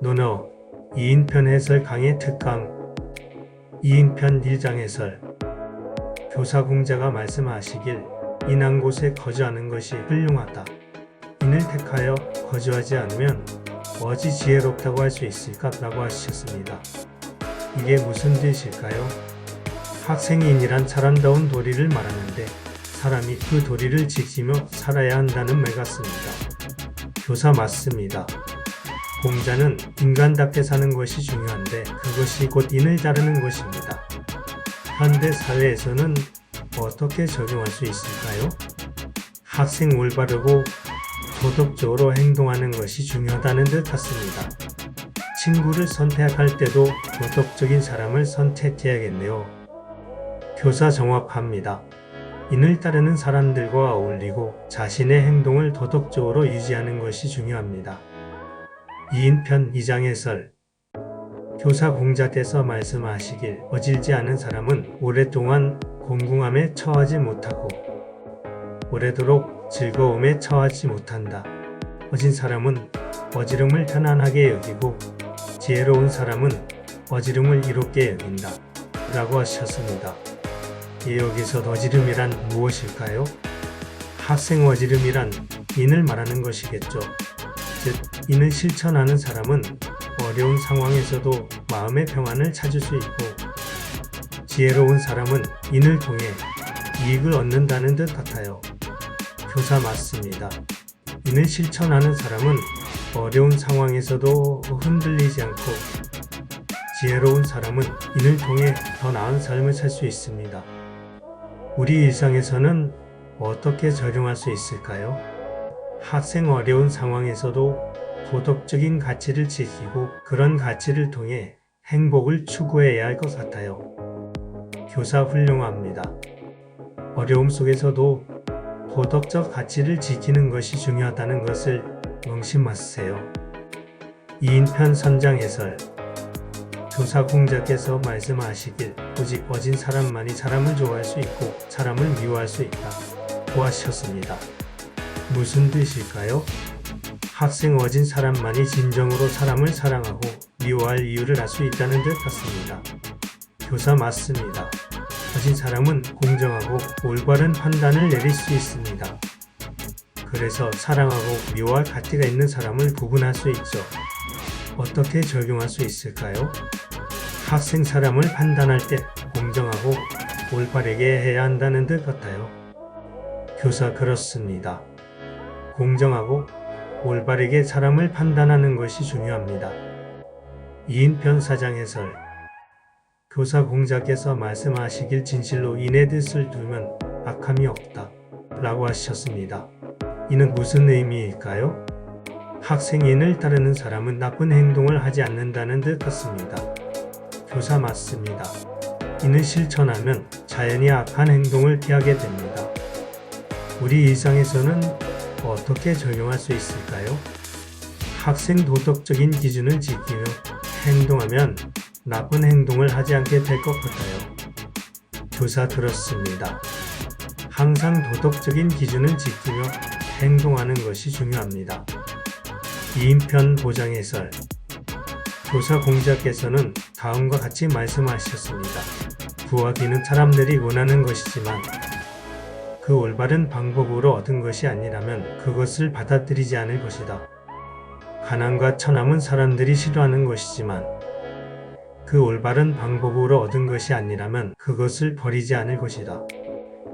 논어 2인편 해설 강의 특강 2인편 1장 해설 교사공자가 말씀하시길 인한 곳에 거주하는 것이 훌륭하다. 인을 택하여 거주하지 않으면 어찌 지혜롭다고 할 수 있을까? 라고 하셨습니다. 이게 무슨 뜻일까요? 학생이 인이란 사람다운 도리를 말하는데 사람이 그 도리를 지키며 살아야 한다는 말 같습니다. 교사 맞습니다. 공자는 인간답게 사는 것이 중요한데 그것이 곧 인을 따르는 것입니다. 현대 사회에서는 어떻게 적용할 수 있을까요? 학생 올바르고 도덕적으로 행동하는 것이 중요하다는 듯 같습니다. 친구를 선택할 때도 도덕적인 사람을 선택해야겠네요. 교사 정확합니다. 인을 따르는 사람들과 어울리고 자신의 행동을 도덕적으로 유지하는 것이 중요합니다. 2인편 2장 해설 교사 공자께서 말씀하시길 어질지 않은 사람은 오랫동안 공궁함에 처하지 못하고 오래도록 즐거움에 처하지 못한다. 어진 사람은 어지름을 편안하게 여기고 지혜로운 사람은 어지름을 이롭게 여긴다. 라고 하셨습니다. 여기서 어지름이란 무엇일까요? 학생 어지름이란 인을 말하는 것이겠죠. 즉, 인을 실천하는 사람은 어려운 상황에서도 마음의 평안을 찾을 수 있고 지혜로운 사람은 인을 통해 이익을 얻는다는 듯 같아요. 교사 맞습니다. 인을 실천하는 사람은 어려운 상황에서도 흔들리지 않고 지혜로운 사람은 인을 통해 더 나은 삶을 살 수 있습니다. 우리 일상에서는 어떻게 적용할 수 있을까요? 학생 어려운 상황에서도 도덕적인 가치를 지키고 그런 가치를 통해 행복을 추구해야 할 것 같아요. 교사 훌륭합니다. 어려움 속에서도 도덕적 가치를 지키는 것이 중요하다는 것을 명심하세요. 2인편 선장 해설 교사 공자께서 말씀하시길 오직 어진 사람만이 사람을 좋아할 수 있고 사람을 미워할 수 있다고 하셨습니다. 무슨 뜻일까요? 학생 어진 사람만이 진정으로 사람을 사랑하고 미워할 이유를 알 수 있다는 듯 같습니다. 교사 맞습니다. 어진 사람은 공정하고 올바른 판단을 내릴 수 있습니다. 그래서 사랑하고 미워할 가치가 있는 사람을 구분할 수 있죠. 어떻게 적용할 수 있을까요? 학생 사람을 판단할 때 공정하고 올바르게 해야 한다는 듯 같아요. 교사 그렇습니다. 공정하고 올바르게 사람을 판단하는 것이 중요합니다. 2인편 4장 해설 교사 공자께서 말씀하시길 진실로 인의 뜻을 두면 악함이 없다 라고 하셨습니다. 이는 무슨 의미일까요? 학생인을 따르는 사람은 나쁜 행동을 하지 않는다는 듯 같습니다. 교사 맞습니다. 인을 실천하면 자연히 악한 행동을 피하게 됩니다. 우리 일상에서는 어떻게 적용할 수 있을까요? 학생 도덕적인 기준을 지키며 행동하면 나쁜 행동을 하지 않게 될 것 같아요. 교사 들었습니다. 항상 도덕적인 기준을 지키며 행동하는 것이 중요합니다. 2인편 보장 해설 교사 공자께서는 다음과 같이 말씀하셨습니다. 부와 기는 사람들이 원하는 것이지만 그 올바른 방법으로 얻은 것이 아니라면 그것을 받아들이지 않을 것이다. 가난과 천함은 사람들이 싫어하는 것이지만 그 올바른 방법으로 얻은 것이 아니라면 그것을 버리지 않을 것이다.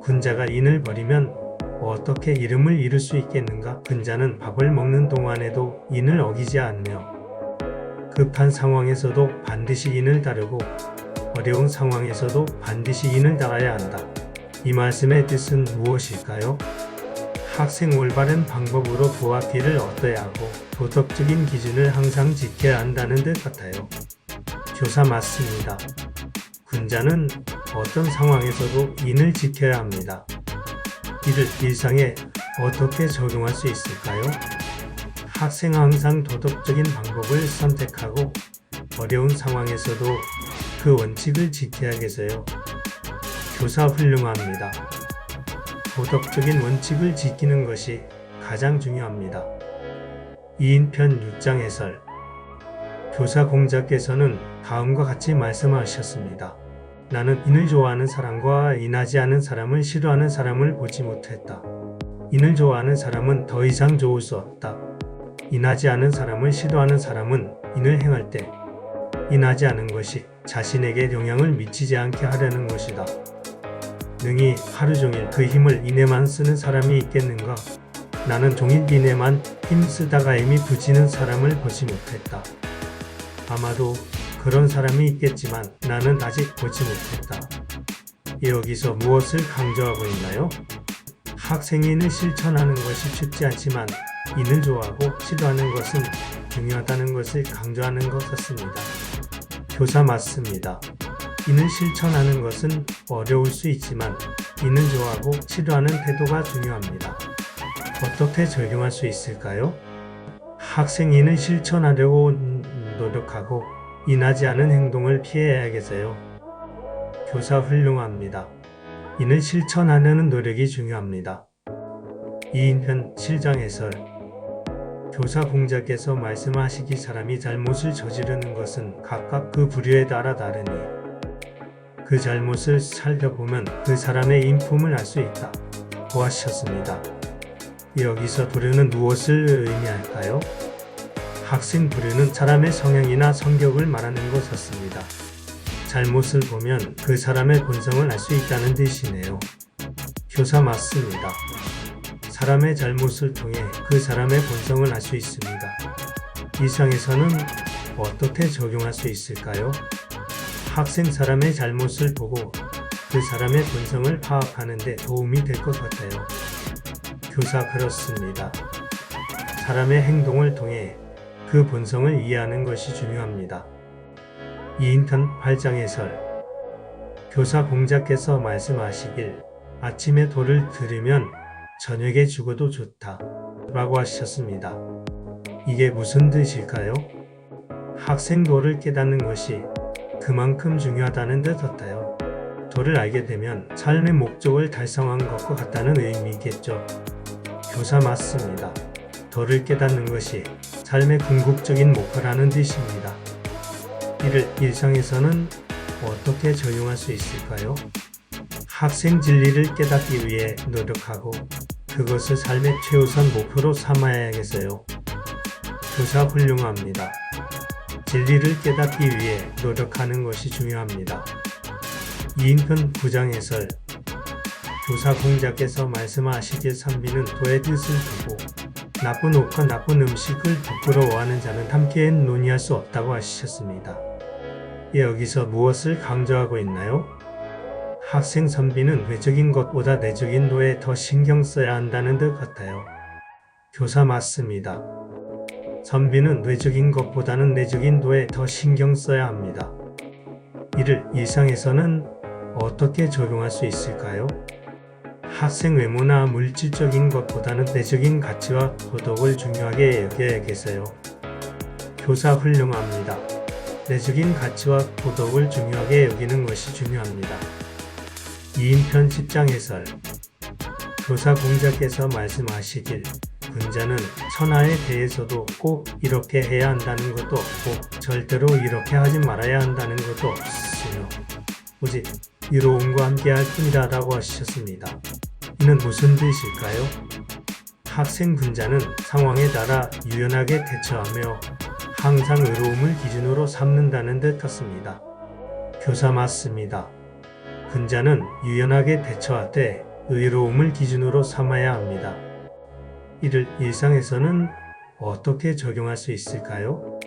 군자가 인을 버리면 어떻게 이름을 잃을 수 있겠는가? 군자는 밥을 먹는 동안에도 인을 어기지 않으며 급한 상황에서도 반드시 인을 따르고 어려운 상황에서도 반드시 인을 따라야 한다. 이 말씀의 뜻은 무엇일까요? 학생 올바른 방법으로 부와 기를 얻어야 하고 도덕적인 기준을 항상 지켜야 한다는 듯 같아요. 교사 맞습니다. 군자는 어떤 상황에서도 인을 지켜야 합니다. 이를 일상에 어떻게 적용할 수 있을까요? 학생은 항상 도덕적인 방법을 선택하고 어려운 상황에서도 그 원칙을 지켜야겠어요. 교사 훌륭합니다. 도덕적인 원칙을 지키는 것이 가장 중요합니다. 2인편 6장 해설 교사 공자께서는 다음과 같이 말씀하셨습니다. 나는 인을 좋아하는 사람과 인하지 않은 사람을 싫어하는 사람을 보지 못했다. 인을 좋아하는 사람은 더 이상 좋을 수 없다. 인하지 않은 사람을 싫어하는 사람은 인을 행할 때 인하지 않은 것이 자신에게 영향을 미치지 않게 하려는 것이다. 능히 하루 종일 그 힘을 인에만 쓰는 사람이 있겠는가? 나는 종일 인에만 힘쓰다가 힘이 부지는 사람을 보지 못했다. 아마도 그런 사람이 있겠지만 나는 아직 보지 못했다. 여기서 무엇을 강조하고 있나요? 학생이 인을 실천하는 것이 쉽지 않지만 인을 좋아하고 싫어하는 것은 중요하다는 것을 강조하는 것 같습니다. 교사 맞습니다. 인을 실천하는 것은 어려울 수 있지만 인을 좋아하고 싫어하는 태도가 중요합니다. 어떻게 적용할 수 있을까요? 학생이 인을 실천하려고 노력하고 인하지 않은 행동을 피해야겠어요. 교사 훌륭합니다. 인을 실천하려는 노력이 중요합니다. 2인편 7장 해설. 교사 공자께서 말씀하시기 사람이 잘못을 저지르는 것은 각각 그 부류에 따라 다르니 그 잘못을 살펴보면 그 사람의 인품을 알 수 있다 고 하셨습니다. 여기서 부류는 무엇을 의미할까요? 학생 부류는 사람의 성향이나 성격을 말하는 것 같습니다. 잘못을 보면 그 사람의 본성을 알 수 있다는 뜻이네요. 교사 맞습니다. 사람의 잘못을 통해 그 사람의 본성을 알 수 있습니다. 이상에서는 어떻게 적용할 수 있을까요? 학생 사람의 잘못을 보고 그 사람의 본성을 파악하는 데 도움이 될 것 같아요. 교사 그렇습니다. 사람의 행동을 통해 그 본성을 이해하는 것이 중요합니다. 2인편 8장 해설. 교사 공자께서 말씀하시길 아침에 도를 들으면 저녁에 죽어도 좋다 라고 하셨습니다. 이게 무슨 뜻일까요? 학생 도를 깨닫는 것이 그만큼 중요하다는 듯 같아요. 도를 알게 되면 삶의 목적을 달성한 것과 같다는 의미겠죠. 교사 맞습니다. 도를 깨닫는 것이 삶의 궁극적인 목표라는 뜻입니다. 이를 일상에서는 어떻게 적용할 수 있을까요? 학생 진리를 깨닫기 위해 노력하고 그것을 삶의 최우선 목표로 삼아야겠어요. 교사 훌륭합니다. 진리를 깨닫기 위해 노력하는 것이 중요합니다. 2인편 9장 해설. 교사 공자께서 말씀하시길 선비는 도의 뜻을 두고 나쁜 옷과 나쁜 음식을 부끄러워하는 자는 함께 논의할 수 없다고 하셨습니다. 여기서 무엇을 강조하고 있나요? 학생 선비는 외적인 것보다 내적인 도에 더 신경 써야 한다는 것 같아요. 교사 맞습니다. 선비는 외적인 것보다는 내적인 도에 더 신경 써야 합니다. 이를 일상에서는 어떻게 적용할 수 있을까요? 학생 외모나 물질적인 것보다는 내적인 가치와 도덕을 중요하게 여겨야겠어요. 교사 훌륭합니다. 내적인 가치와 도덕을 중요하게 여기는 것이 중요합니다. 2인편 10장 해설. 교사 공자께서 말씀하시길 군자는 천하에 대해서도 꼭 이렇게 해야 한다는 것도 없고 절대로 이렇게 하지 말아야 한다는 것도 없으며 오직 이로움과 함께할 뿐이다 라고 하셨습니다. 이는 무슨 뜻일까요? 학생 군자는 상황에 따라 유연하게 대처하며 항상 의로움을 기준으로 삼는다는 듯 같습니다. 교사 맞습니다. 군자는 유연하게 대처하되 의로움을 기준으로 삼아야 합니다. 이를 일상에서는 어떻게 적용할 수 있을까요?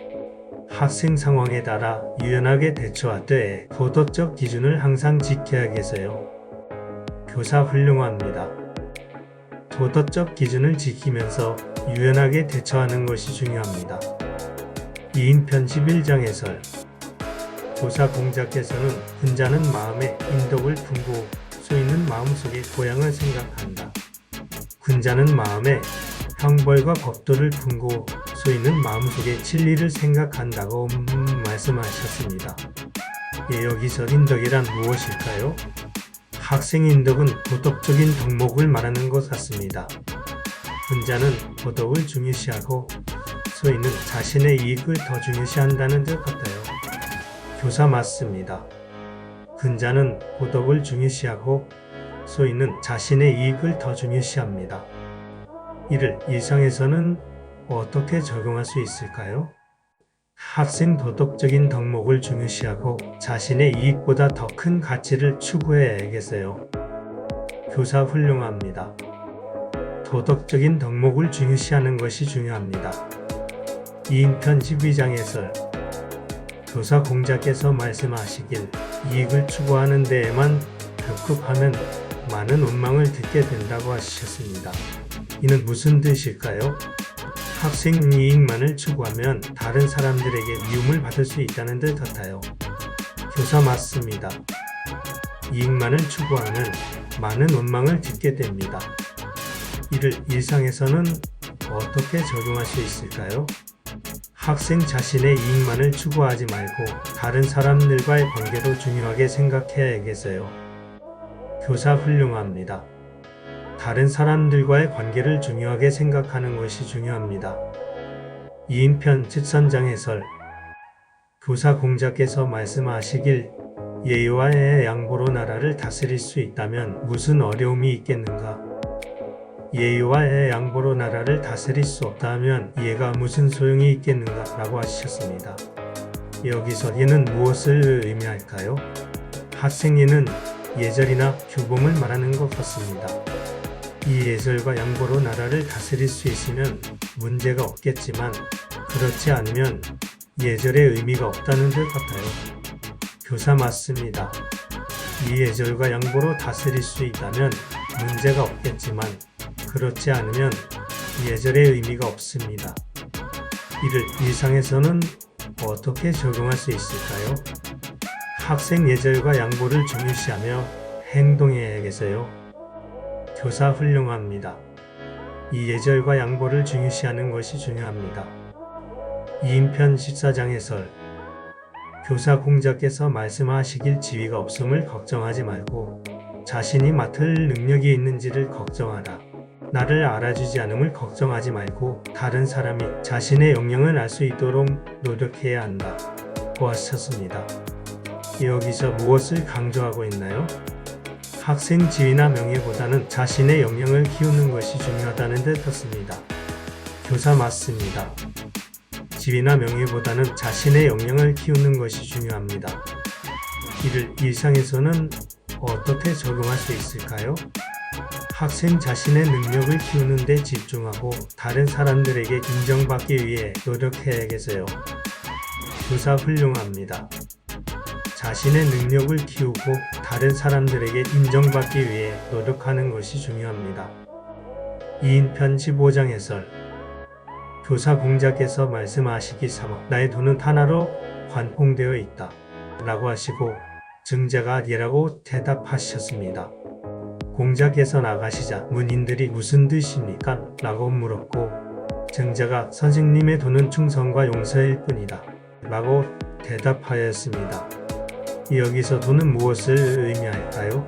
학생 상황에 따라 유연하게 대처하되 도덕적 기준을 항상 지켜야겠어요. 교사 훌륭합니다. 도덕적 기준을 지키면서 유연하게 대처하는 것이 중요합니다. 2인편 11장 해설. 교사 공자께서는 군자는 마음에 인덕을 품고 쏘이는 마음속에 고향을 생각한다. 군자는 마음에 형벌과 법도를 품고 쏘이는 마음속에 진리를 생각한다고 말씀하셨습니다. 여기서 인덕이란 무엇일까요? 학생 인덕은 도덕적인 덕목을 말하는 것 같습니다. 군자는 도덕을 중요시하고 소위는 자신의 이익을 더 중요시한다는 것 같아요. 교사 맞습니다. 근자는 도덕을 중요시하고 소위는 자신의 이익을 더 중요시합니다. 이를 일상에서는 어떻게 적용할 수 있을까요? 학생 도덕적인 덕목을 중요시하고 자신의 이익보다 더 큰 가치를 추구해야겠어요. 교사 훌륭합니다. 도덕적인 덕목을 중요시하는 것이 중요합니다. 2인편 12장 해설. 교사 공자께서 말씀하시길 이익을 추구하는 데에만 급급하면 많은 원망을 듣게 된다고 하셨습니다. 이는 무슨 뜻일까요? 학생 이익만을 추구하면 다른 사람들에게 미움을 받을 수 있다는 듯 같아요. 교사 맞습니다. 이익만을 추구하면 많은 원망을 듣게 됩니다. 이를 일상에서는 어떻게 적용할 수 있을까요? 학생 자신의 이익만을 추구하지 말고 다른 사람들과의 관계도 중요하게 생각해야겠어요. 교사 훌륭합니다. 다른 사람들과의 관계를 중요하게 생각하는 것이 중요합니다. 2인편 13장 해설. 교사 공자께서 말씀하시길 예의와의 양보로 나라를 다스릴 수 있다면 무슨 어려움이 있겠는가? 예의와의 양보로 나라를 다스릴 수 없다면 예가 무슨 소용이 있겠는가? 라고 하셨습니다. 여기서 예는 무엇을 의미할까요? 학생예는 예절이나 규범을 말하는 것 같습니다. 이 예절과 양보로 나라를 다스릴 수 있으면 문제가 없겠지만 그렇지 않으면 예절의 의미가 없다는 것 같아요. 교사 맞습니다. 이 예절과 양보로 다스릴 수 있다면 문제가 없겠지만 그렇지 않으면 예절의 의미가 없습니다. 이를 일상에서는 어떻게 적용할 수 있을까요? 학생 예절과 양보를 중요시하며 행동해야겠어요. 교사 훌륭합니다. 이 예절과 양보를 중요시하는 것이 중요합니다. 2인편 14장 해설. 교사 공자께서 말씀하시길 지위가 없음을 걱정하지 말고 자신이 맡을 능력이 있는지를 걱정하라. 나를 알아주지 않음을 걱정하지 말고 다른 사람이 자신의 역량을 알 수 있도록 노력해야 한다. 고 하셨습니다. 여기서 무엇을 강조하고 있나요? 학생 지위나 명예보다는 자신의 역량을 키우는 것이 중요하다는 데 같습니다. 교사 맞습니다. 지위나 명예보다는 자신의 역량을 키우는 것이 중요합니다. 이를 일상에서는 어떻게 적용할 수 있을까요? 학생 자신의 능력을 키우는 데 집중하고 다른 사람들에게 인정받기 위해 노력해야겠어요. 교사 훌륭합니다. 자신의 능력을 키우고 다른 사람들에게 인정받기 위해 노력하는 것이 중요합니다. 2인편 15장 해설. 교사 공자께서 말씀하시기 삼아 나의 돈은 하나로 관통되어 있다 라고 하시고 증자가 예라고 대답하셨습니다. 공자께서 나가시자 문인들이 무슨 뜻입니까? 라고 물었고 증자가 선생님의 돈은 충성과 용서일 뿐이다 라고 대답하였습니다. 여기서 돈은 무엇을 의미할까요?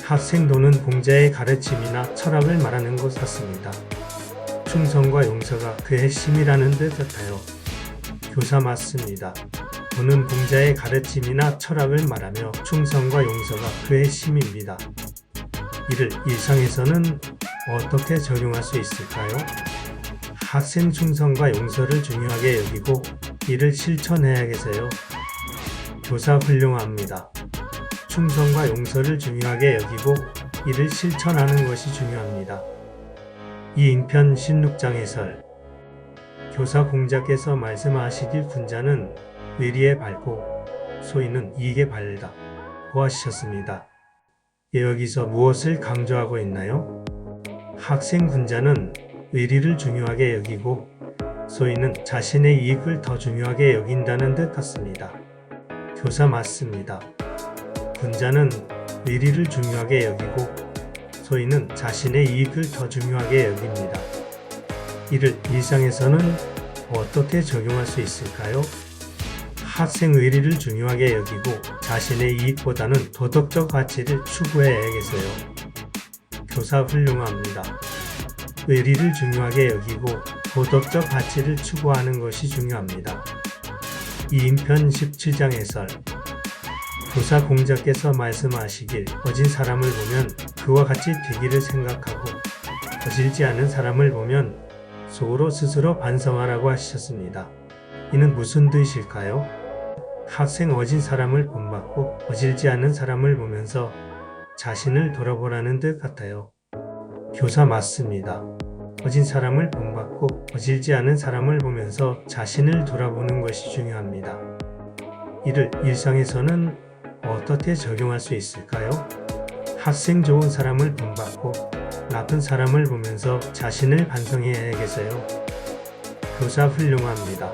학생 돈은 공자의 가르침이나 철학을 말하는 것 같습니다. 충성과 용서가 그 핵심이라는 듯 같아요. 교사 맞습니다. 돈은 공자의 가르침이나 철학을 말하며 충성과 용서가 그 핵심입니다. 이를 일상에서는 어떻게 적용할 수 있을까요? 학생 충성과 용서를 중요하게 여기고 이를 실천해야겠어요. 교사 훌륭합니다. 충성과 용서를 중요하게 여기고 이를 실천하는 것이 중요합니다. 2인편 16장 해설. 교사 공자께서 말씀하시길 군자는 의리에 밝고 소인은 이익에 바르다 고 하셨습니다. 여기서 무엇을 강조하고 있나요? 학생 군자는 의리를 중요하게 여기고 소인은 자신의 이익을 더 중요하게 여긴다는 듯 같습니다. 교사 맞습니다. 군자는 의리를 중요하게 여기고 소인은 자신의 이익을 더 중요하게 여깁니다. 이를 일상에서는 어떻게 적용할 수 있을까요? 학생 의리를 중요하게 여기고 자신의 이익보다는 도덕적 가치를 추구해야겠어요. 교사 훌륭합니다. 의리를 중요하게 여기고 도덕적 가치를 추구하는 것이 중요합니다. 이인편 17장 해설. 교사 공자께서 말씀하시길 어진 사람을 보면 그와 같이 되기를 생각하고 어질지 않은 사람을 보면 속으로 스스로 반성하라고 하셨습니다. 이는 무슨 뜻일까요? 학생 어진 사람을 본받고 어질지 않은 사람을 보면서 자신을 돌아보라는 뜻 같아요. 교사 맞습니다. 어진 사람을 본받고 어질지 않은 사람을 보면서 자신을 돌아보는 것이 중요합니다. 이를 일상에서는 어떻게 적용할 수 있을까요? 학생 좋은 사람을 본받고 나쁜 사람을 보면서 자신을 반성해야겠어요. 교사 훌륭합니다.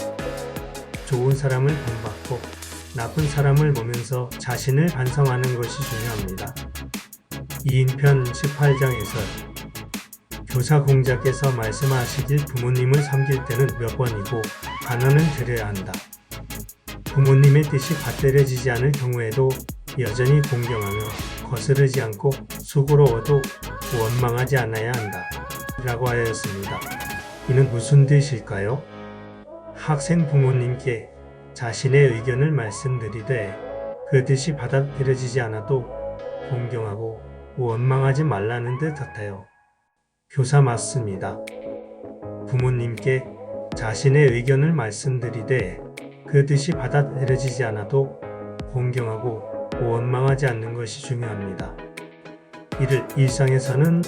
좋은 사람을 본받고 나쁜 사람을 보면서 자신을 반성하는 것이 중요합니다. 이인편 18장 해설. 교사 공자께서 말씀하시길 부모님을 섬길 때는 몇 번이고 반언을 드려야 한다. 부모님의 뜻이 받들어지지 않을 경우에도 여전히 공경하며 거스르지 않고 수고로워도 원망하지 않아야 한다. 라고 하였습니다. 이는 무슨 뜻일까요? 학생 부모님께 자신의 의견을 말씀드리되 그 뜻이 받아들여지지 않아도 공경하고 원망하지 말라는 뜻 같아요. 교사 맞습니다. 부모님께 자신의 의견을 말씀드리되 그 뜻이 받아들여지지 않아도 공경하고 원망하지 않는 것이 중요합니다. 이를 일상에서는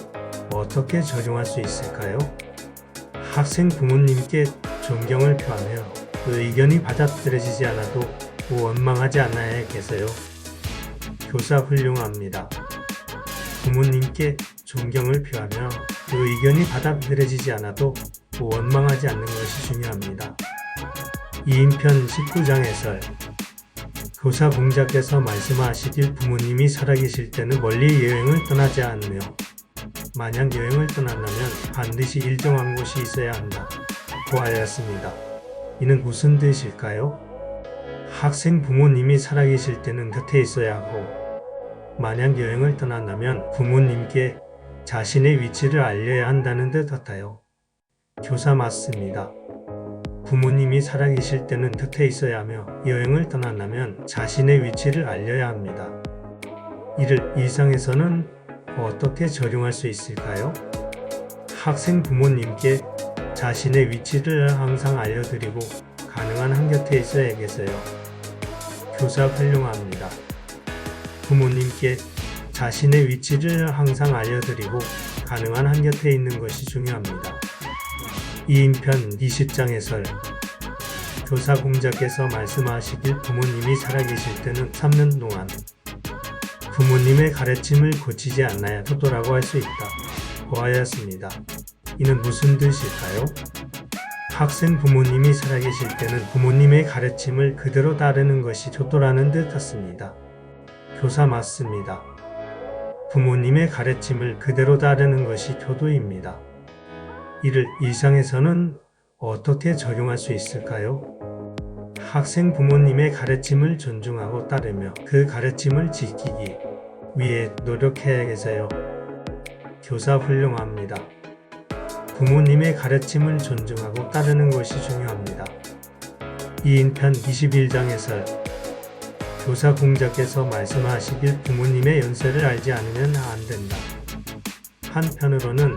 어떻게 적용할 수 있을까요? 학생 부모님께 존경을 표하며 그 의견이 받아들여지지 않아도 원망하지 않아야겠어요. 교사 훌륭합니다. 부모님께 존경을 표하며 그 의견이 받아들여지지 않아도 원망하지 않는 것이 중요합니다. 이인편 19장 해설. 교사 공자께서 말씀하시길 부모님이 살아계실 때는 멀리 여행을 떠나지 않으며 만약 여행을 떠난다면 반드시 일정한 곳이 있어야 한다. 고 하였습니다. 이는 무슨 뜻일까요? 학생 부모님이 살아계실 때는 곁에 있어야 하고 만약 여행을 떠난다면 부모님께 자신의 위치를 알려야 한다는 뜻 같아요. 교사 맞습니다. 부모님이 살아계실 때는 곁에 있어야 하며 여행을 떠난다면 자신의 위치를 알려야 합니다. 이를 일상에서는 어떻게 적용할 수 있을까요? 학생 부모님께 자신의 위치를 항상 알려드리고 가능한 한 곁에 있어야겠어요. 교사 훌륭합니다. 부모님께 자신의 위치를 항상 알려드리고 가능한 한 곁에 있는 것이 중요합니다. 이인편 20장 해설. 교사 공자께서 말씀하시길 부모님이 살아계실 때는 3년 동안 부모님의 가르침을 고치지 않아야 효도라고 할 수 있다. 고 하였습니다. 이는 무슨 뜻일까요? 학생 부모님이 살아계실 때는 부모님의 가르침을 그대로 따르는 것이 효도라는 뜻 같습니다. 교사 맞습니다. 부모님의 가르침을 그대로 따르는 것이 효도입니다. 이를 일상에서는 어떻게 적용할 수 있을까요? 학생 부모님의 가르침을 존중하고 따르며 그 가르침을 지키기 위해 노력해야겠어요. 교사 훌륭합니다. 부모님의 가르침을 존중하고 따르는 것이 중요합니다. 이인편 21장 해설. 교사 공자께서 말씀하시길 부모님의 연세를 알지 않으면 안 된다. 한편으로는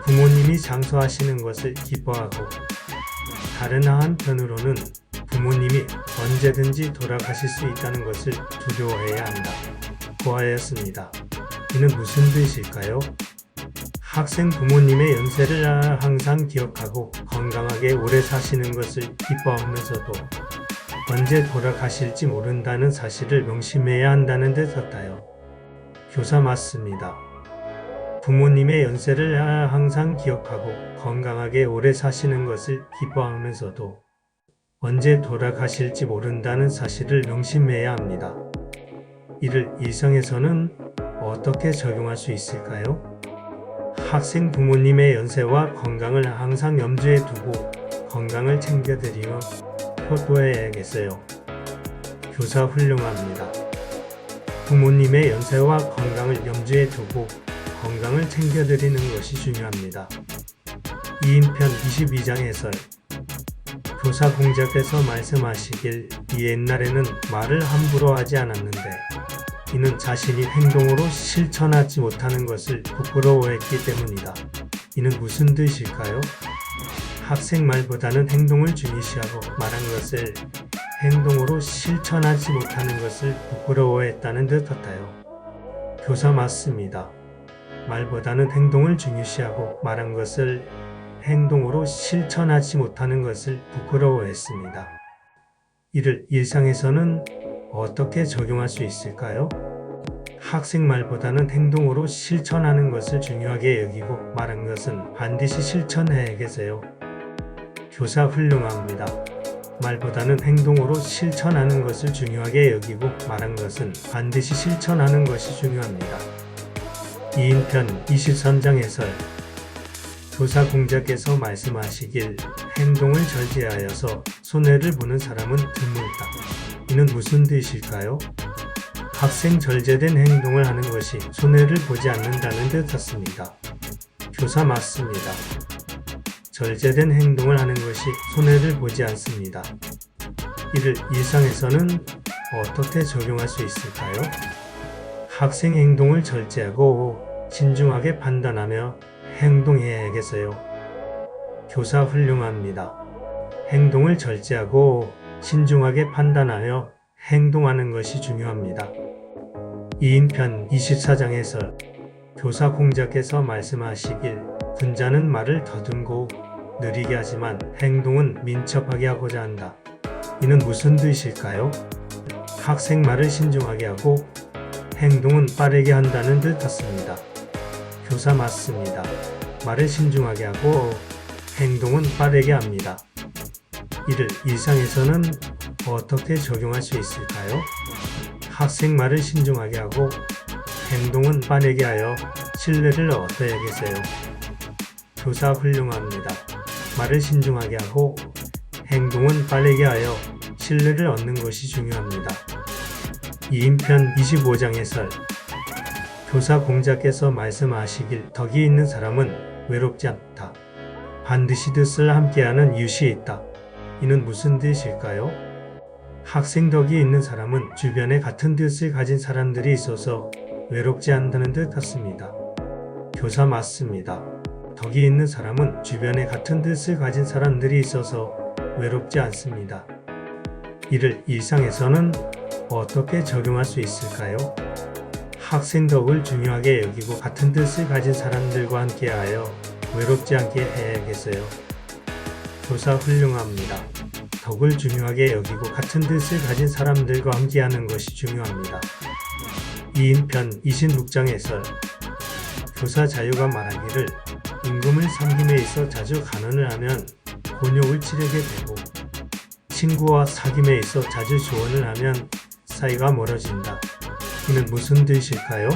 부모님이 장수하시는 것을 기뻐하고 다른 한편으로는 부모님이 언제든지 돌아가실 수 있다는 것을 두려워해야 한다. 고 하였습니다. 이는 무슨 뜻일까요? 학생 부모님의 연세를 항상 기억하고 건강하게 오래 사시는 것을 기뻐하면서도 언제 돌아가실지 모른다는 사실을 명심해야 한다는 뜻 같아요. 교사 맞습니다. 부모님의 연세를 항상 기억하고 건강하게 오래 사시는 것을 기뻐하면서도 언제 돌아가실지 모른다는 사실을 명심해야 합니다. 이를 일상에서는 어떻게 적용할 수 있을까요? 학생 부모님의 연세와 건강을 항상 염두에 두고 건강을 챙겨드리며 효도해야겠어요. 교사 훌륭합니다. 부모님의 연세와 건강을 염두에 두고 건강을 챙겨드리는 것이 중요합니다. 2인편 22장 해설. 교사 공자께서 말씀하시길 옛날에는 말을 함부로 하지 않았는데 이는 자신이 행동으로 실천하지 못하는 것을 부끄러워했기 때문이다. 이는 무슨 뜻일까요? 학생 말보다는 행동을 중요시하고 말한 것을 행동으로 실천하지 못하는 것을 부끄러워했다는 듯 같아요. 교사 맞습니다. 말보다는 행동을 중요시하고 말한 것을 행동으로 실천하지 못하는 것을 부끄러워했습니다. 이를 일상에서는 어떻게 적용할 수 있을까요? 학생 말보다는 행동으로 실천하는 것을 중요하게 여기고 말한 것은 반드시 실천해야겠어요. 교사 훌륭합니다. 말보다는 행동으로 실천하는 것을 중요하게 여기고 말한 것은 반드시 실천하는 것이 중요합니다. 2인편 23장 해설. 교사 공자께서 말씀하시길 행동을 절제하여서 손해를 보는 사람은 드물다. 이는 무슨 뜻일까요? 학생 절제된 행동을 하는 것이 손해를 보지 않는다는 듯 같습니다. 교사 맞습니다. 절제된 행동을 하는 것이 손해를 보지 않습니다. 이를 일상에서는 어떻게 적용할 수 있을까요? 학생 행동을 절제하고 신중하게 판단하며 행동해야겠어요. 교사 훌륭합니다. 행동을 절제하고 신중하게 판단하여 행동하는 것이 중요합니다. 2인편 24장 해설. 교사 공자께서 말씀하시길 군자는 말을 더듬고 느리게 하지만 행동은 민첩하게 하고자 한다. 이는 무슨 뜻일까요? 학생 말을 신중하게 하고 행동은 빠르게 한다는 듯 같습니다. 교사 맞습니다. 말을 신중하게 하고 행동은 빠르게 합니다. 이를 일상에서는 어떻게 적용할 수 있을까요? 학생 말을 신중하게 하고 행동은 빠르게 하여 신뢰를 얻어야겠어요. 교사 훌륭합니다. 말을 신중하게 하고 행동은 빠르게 하여 신뢰를 얻는 것이 중요합니다. 2인편 25장 해설. 교사 공자께서 말씀하시길 덕이 있는 사람은 외롭지 않다. 반드시 뜻을 함께하는 이웃이 있다. 이는 무슨 뜻일까요? 학생 덕이 있는 사람은 주변에 같은 뜻을 가진 사람들이 있어서 외롭지 않다는 듯 같습니다. 교사 맞습니다. 덕이 있는 사람은 주변에 같은 뜻을 가진 사람들이 있어서 외롭지 않습니다. 이를 일상에서는 어떻게 적용할 수 있을까요? 학생 덕을 중요하게 여기고 같은 뜻을 가진 사람들과 함께하여 외롭지 않게 해야겠어요. 교사 훌륭합니다. 덕을 중요하게 여기고 같은 뜻을 가진 사람들과 함께하는 것이 중요합니다. 2인편 26장 해설. 교사 자유가 말하기를 임금을 섬김에 있어 자주 간언을 하면 곤욕을 치르게 되고 친구와 사귐에 있어 자주 조언을 하면 사이가 멀어진다. 이는 무슨 뜻일까요?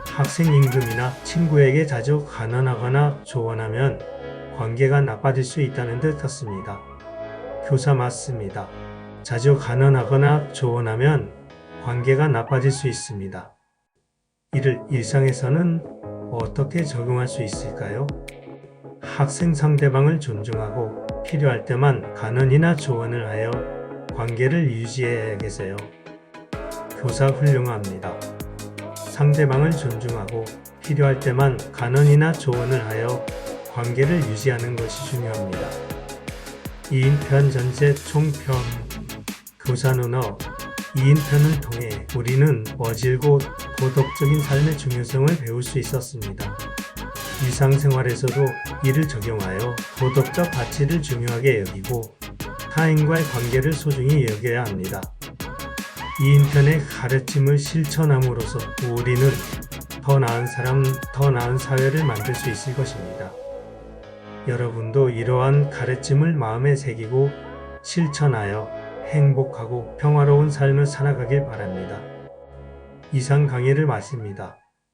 학생 임금이나 친구에게 자주 간언하거나 조언하면 관계가 나빠질 수 있다는 듯 같습니다. 교사 맞습니다. 자주 간언하거나 조언하면 관계가 나빠질 수 있습니다. 이를 일상에서는 어떻게 적용할 수 있을까요? 학생 상대방을 존중하고 필요할 때만 간언이나 조언을 하여 관계를 유지해야겠어요. 교사 훌륭합니다. 상대방을 존중하고 필요할 때만 간언이나 조언을 하여 관계를 유지하는 것이 중요합니다. 2인편 전체 총평. 교사 논어. 2인편을 통해 우리는 어질고 도덕적인 삶의 중요성을 배울 수 있었습니다. 일상생활에서도 이를 적용하여 도덕적 가치를 중요하게 여기고 타인과의 관계를 소중히 여겨야 합니다. 2인편의 가르침을 실천함으로써 우리는 더 나은 사람, 더 나은 사회를 만들 수 있을 것입니다. 여러분도 이러한 가르침을 마음에 새기고 실천하여 행복하고 평화로운 삶을 살아가길 바랍니다. 이상 강의를 마칩니다.